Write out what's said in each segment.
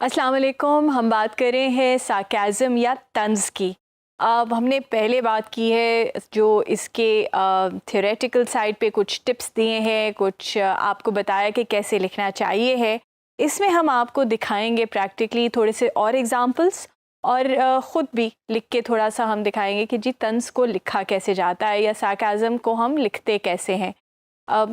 अस्सलाम वालेकुम। हम बात कर रहे हैं सार्केज़म या तंज़ की। अब हमने पहले बात की है जो इसके थ्योरेटिकल साइड पे कुछ टिप्स दिए हैं, कुछ आपको बताया कि कैसे लिखना चाहिए है। इसमें हम आपको दिखाएंगे प्रैक्टिकली थोड़े से और एग्जांपल्स और ख़ुद भी लिख के थोड़ा सा हम दिखाएंगे कि जी तंज़ को लिखा कैसे जाता है या सार्केज़म को हम लिखते कैसे हैं।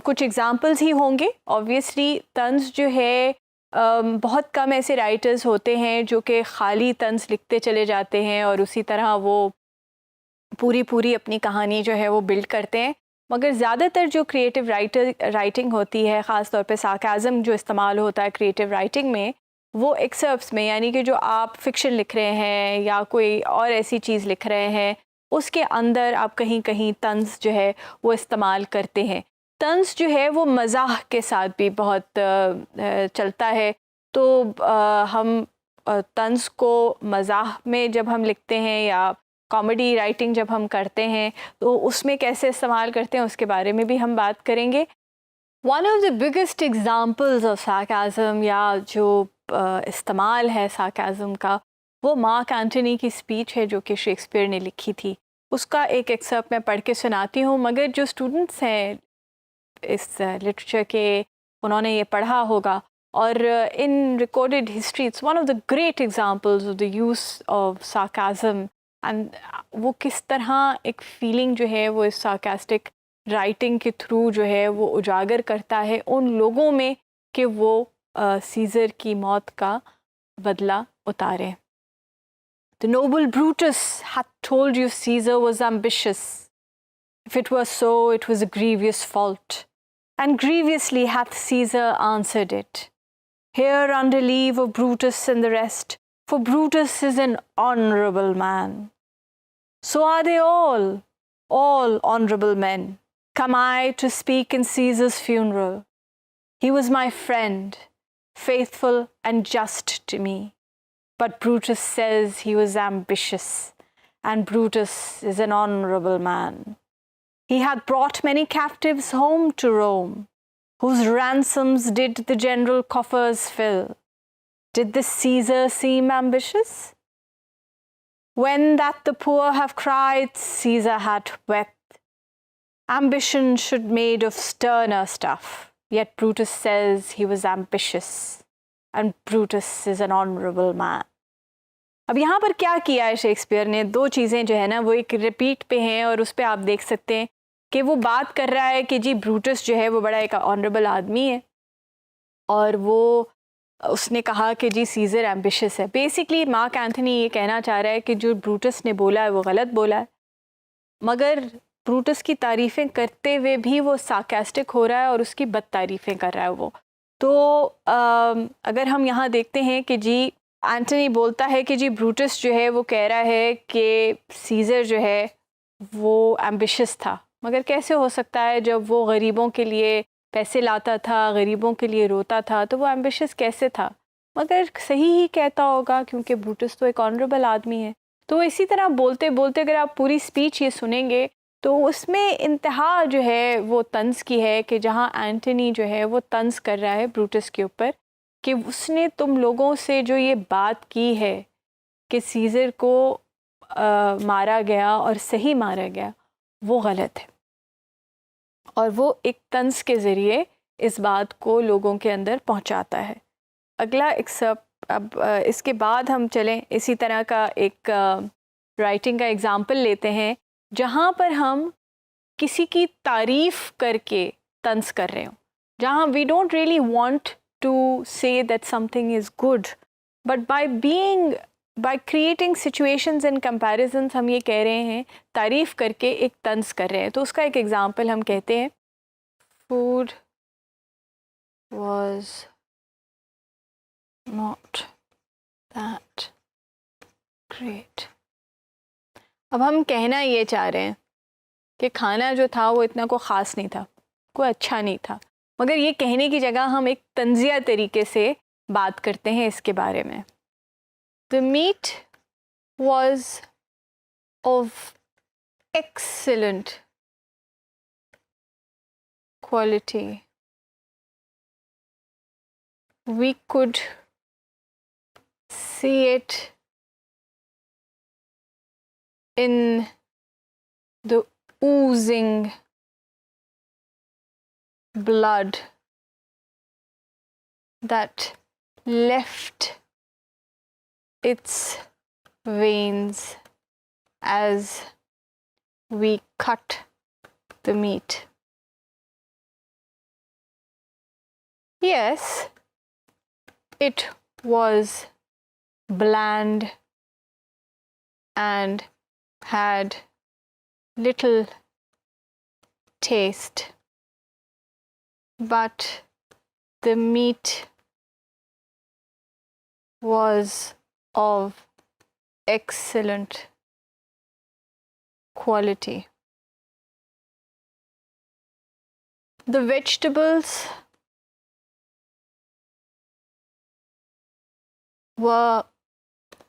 कुछ एग्जांपल्स ही होंगे। ऑब्वियसली तंज़ जो है बहुत कम ऐसे राइटर्स होते हैं जो कि ख़ाली तंज़ लिखते चले जाते हैं और उसी तरह वो पूरी पूरी अपनी कहानी जो है वो बिल्ड करते हैं। मगर ज़्यादातर जो क्रिएटिव राइटिंग होती है, ख़ास तौर पे सार्केज़म जो इस्तेमाल होता है क्रिएटिव राइटिंग में, वो एक्सर्प्ट्स में, यानी कि जो आप फ़िक्शन लिख रहे हैं या कोई और ऐसी चीज़ लिख रहे हैं, उसके अंदर आप कहीं कहीं तंज़ जो है वो इस्तेमाल करते हैं। तंज़ जो है वो मज़ाह के साथ भी बहुत चलता है। तो हम तंज़ को मज़ाह में जब हम लिखते हैं या कॉमेडी राइटिंग जब हम करते हैं तो उसमें कैसे इस्तेमाल करते हैं उसके बारे में भी हम बात करेंगे। One of the biggest examples of sarcasm या जो इस्तेमाल है सार्केज़म का, वो मार्क एंटनी की स्पीच है जो कि शेक्सपियर ने लिखी थी। उसका एक एक्सर्प्ट मैं पढ़ के सुनाती हूँ, मगर जो स्टूडेंट्स हैं इस लिटरेचर के, उन्होंने ये पढ़ा होगा और in recorded history it's one of the great examples of the use of sarcasm. And वो किस तरह एक फीलिंग जो है वो इस सार्कास्टिक राइटिंग के थ्रू जो है वो उजागर करता है उन लोगों में कि वो सीज़र की मौत का बदला उतारें। The noble Brutus hath told you Caesar was ambitious. If it was so, it was a grievous fault, and grievously hath Caesar answered it. Here under leave of Brutus and the rest, for Brutus is an honourable man. So are they all honourable men. Come I to speak in Caesar's funeral. He was my friend, faithful and just to me. But Brutus says he was ambitious, and Brutus is an honourable man. He hath brought many captives home to Rome, whose ransoms did the general coffers fill. Did this Caesar seem ambitious? When that the poor have cried, Caesar had wept. Ambition should made of sterner stuff, yet Brutus says he was ambitious, and Brutus is an honourable man. अब यहाँ पर क्या किया है Shakespeare ने, दो चीज़ें जो है ना वो एक रिपीट पे हैं और उस पर आप देख सकते हैं कि वो बात कर रहा है कि जी ब्रूटस जो है वो बड़ा एक ऑनरेबल आदमी है और वो उसने कहा कि जी सीज़र एम्बिशियस है। बेसिकली मार्क एंथनी ये कहना चाह रहा है कि जो ब्रूटस ने बोला है वो गलत बोला है, मगर ब्रूटस की तारीफ़ें करते हुए भी वो सार्कास्टिक हो रहा है और उसकी बद तारीफ़ें कर रहा है वो। तो अगर हम यहाँ देखते हैं कि जी एंटनी बोलता है कि जी ब्रूटस जो है वो कह रहा है कि सीज़र जो है वो एम्बिशियस था, मगर कैसे हो सकता है जब वो गरीबों के लिए पैसे लाता था, गरीबों के लिए रोता था, तो वो एम्बिशियस कैसे था? मगर सही ही कहता होगा क्योंकि ब्रूटस तो एक ऑनरेबल आदमी है। तो इसी तरह बोलते बोलते अगर आप पूरी स्पीच ये सुनेंगे तो उसमें इंतहा जो है वो तंज़ की है कि जहाँ एंटनी जो है वो तंज़ कर रहा है ब्रूटस के ऊपर कि उसने तुम लोगों से जो ये बात की है कि सीज़र को मारा गया और सही मारा गया, वो गलत है। और वो एक तंज़ के ज़रिए इस बात को लोगों के अंदर पहुंचाता है। अगला एक्सर्प्ट, अब इसके बाद हम चलें इसी तरह का एक राइटिंग का एग्ज़ाम्पल लेते हैं जहाँ पर हम किसी की तारीफ़ करके तंज़ कर रहे हो, जहाँ we don't really want to say that something is good, but by creating situations and comparisons हम ये कह रहे हैं, तारीफ़ करके एक तंज़ कर रहे हैं। तो उसका एक एग्ज़ाम्पल हम कहते हैं, food was not that great। अब हम कहना ये चाह रहे हैं कि खाना जो था वो इतना कोई ख़ास नहीं था, कोई अच्छा नहीं था, मगर ये कहने की जगह हम एक तंज़िया तरीके से बात करते हैं इसके बारे में। The meat was of excellent quality. We could see it in the oozing blood that left its veins as we cut the meat. Yes, it was bland and had little taste, but the meat was of excellent quality. The vegetables were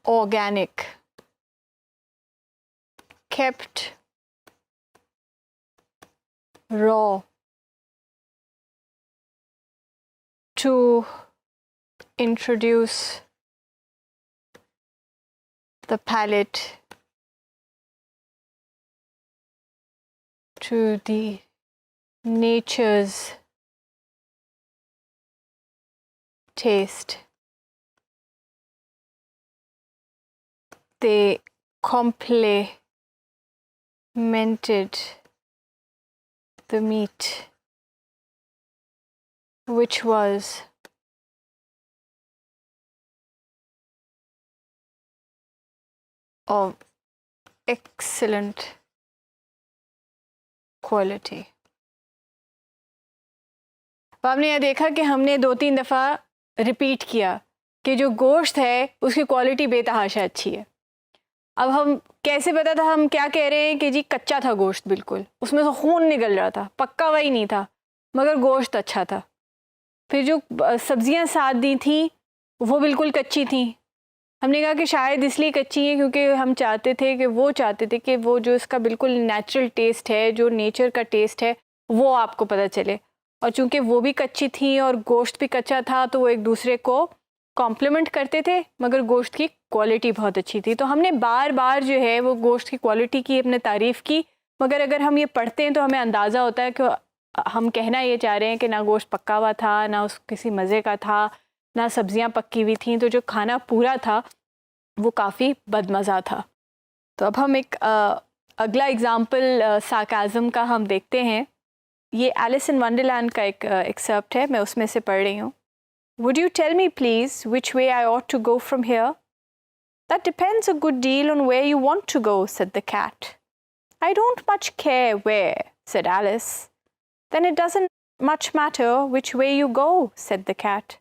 organic, kept raw to introduce the palate to the nature's taste. They complemented the meat, which was of excellent quality. अब आपने यह देखा कि हमने 2-3 दफ़ा repeat किया कि जो गोश्त है उसकी क्वालिटी बेतहाशा अच्छी है. अब हम कैसे पता था हम क्या कह रहे हैं कि जी कच्चा था गोश्त, बिल्कुल उसमें से खून निकल रहा था, पक्का हुआ ही नहीं था, मगर गोश्त अच्छा था. फिर जो सब्जियां साथ दी थी वो बिल्कुल कच्ची थी. हमने कहा कि शायद इसलिए कच्ची है क्योंकि हम चाहते थे कि वो जो इसका बिल्कुल नेचुरल टेस्ट है, जो नेचर का टेस्ट है, वो आपको पता चले. और चूंकि वो भी कच्ची थी और गोश्त भी कच्चा था तो वो एक दूसरे को कॉम्प्लीमेंट करते थे, मगर गोश्त की क्वालिटी बहुत अच्छी थी. तो हमने बार बार जो है वो गोश्त की क्वालिटी की अपने तारीफ़ की, मगर अगर हम ये पढ़ते हैं तो हमें अंदाज़ा होता है कि हम कहना ये चाह रहे हैं कि ना गोश्त पक्का हुआ था, ना उस किसी मज़े का था, ना सब्जियां पक्की हुई थी, तो जो खाना पूरा था वो काफ़ी बदमज़ा था. तो अब हम एक अगला एग्ज़ाम्पल सार्काज़म का हम देखते हैं. ये एलिस इन वंडरलैंड का एक एक्सर्प्ट है, मैं उसमें से पढ़ रही हूँ. Would you tell me please which way I ought to go from here? That depends a good deal on where you want to go, said the cat. I don't much care where, said Alice. Then it doesn't much matter which way you go, said the cat.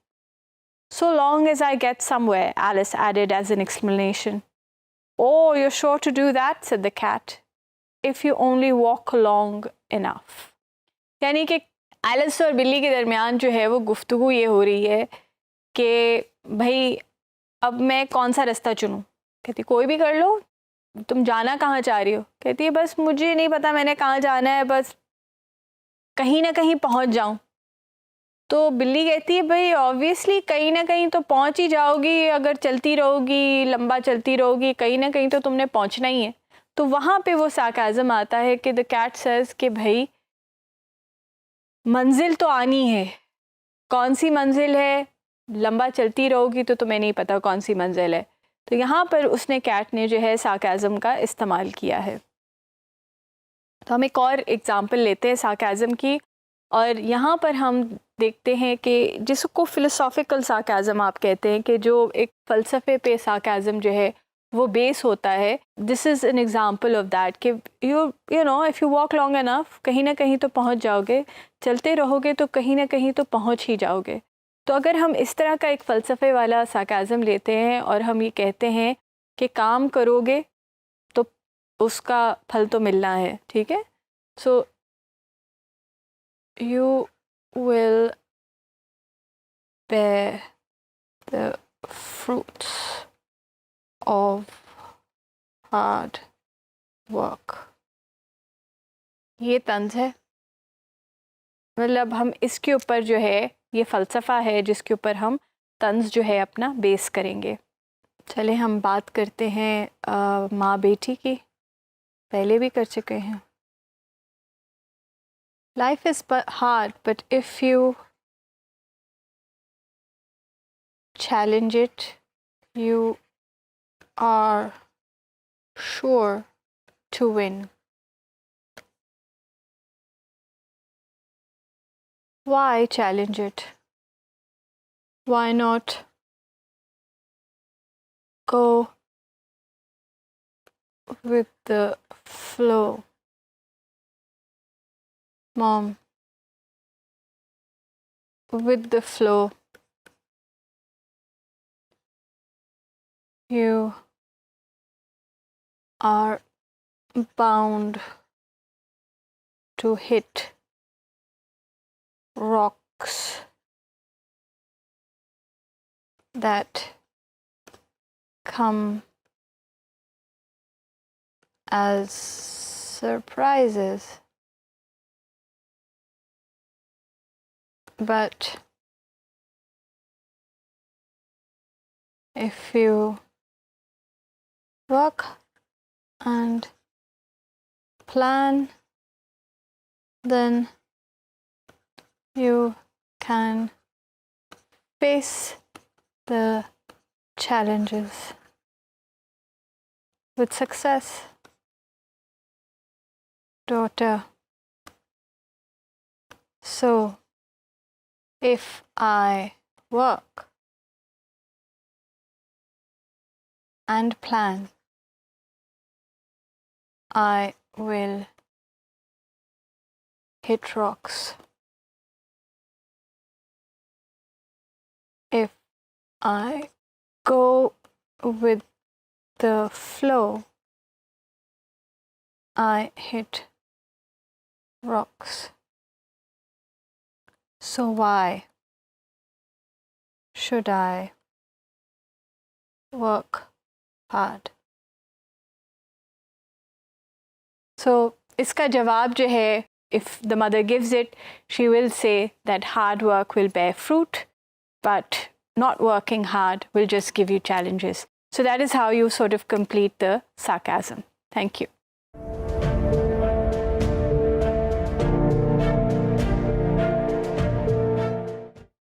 So long as I get somewhere, Alice added as an explanation. Oh, you're sure to do that, said the cat, if you only walk long enough. यानी कि Alice और बिल्ली के दरमियान जो है वो गुफ्तगू ये हो रही है कि भाई अब मैं कौन सा रास्ता चुनूं. कहती कोई भी कर लो, तुम जाना कहाँ चाह रही हो. कहती है बस मुझे नहीं पता मैंने कहाँ जाना है, बस कहीं ना कहीं पहुँच जाऊं. तो बिल्ली कहती है भाई ऑब्वियसली कहीं ना कहीं तो पहुँच ही जाओगी, अगर चलती रहोगी, लंबा चलती रहोगी, कहीं ना कहीं तो तुमने पहुँचना ही है. तो वहाँ पे वो सार्काज़म आता है कि द कैट सेज़ कि भाई मंजिल तो आनी है, कौन सी मंजिल है, लंबा चलती रहोगी तो तुम्हें नहीं पता कौन सी मंजिल है. तो यहाँ पर उसने कैट ने जो है सार्काज़म का इस्तेमाल किया है. तो हम एक और एग्ज़ाम्पल लेते हैं सार्काज़म की, और यहाँ पर हम देखते हैं कि जिसको फ़िलोसॉफ़िकल सार्काज़म आप कहते हैं, कि जो एक फ़लसफ़े पे सार्काज़म जो है वो बेस होता है. This is an example of that कि you know if you walk long enough, कहीं ना कहीं तो पहुँच जाओगे, चलते रहोगे तो कहीं ना कहीं तो पहुँच ही जाओगे. तो अगर हम इस तरह का एक फ़लसफ़े वाला सार्काज़म लेते हैं और हम ये कहते हैं कि काम करोगे तो उसका फल तो मिलना है, ठीक है. सो you will bear the fruits of hard work. ये तंज है, मतलब हम इसके ऊपर जो है ये फ़लसफ़ा है जिसके ऊपर हम तंज जो है अपना बेस करेंगे. चले हम बात करते हैं माँ बेटी की, पहले भी कर चुके हैं. Life is hard, but if you challenge it, you are sure to win. Why challenge it? Why not go with the flow? Mom, with the flow. You are bound to hit rocks that come as surprises, but if you work and plan, then you can face the challenges with success. Daughter, so if I work and plan, I will hit rocks. If I go with the flow, I hit rocks. So why should I work hard? So iska jawab jo hai, if the mother gives it, she will say that hard work will bear fruit, but not working hard will just give you challenges. So that is how you sort of complete the sarcasm. Thank you.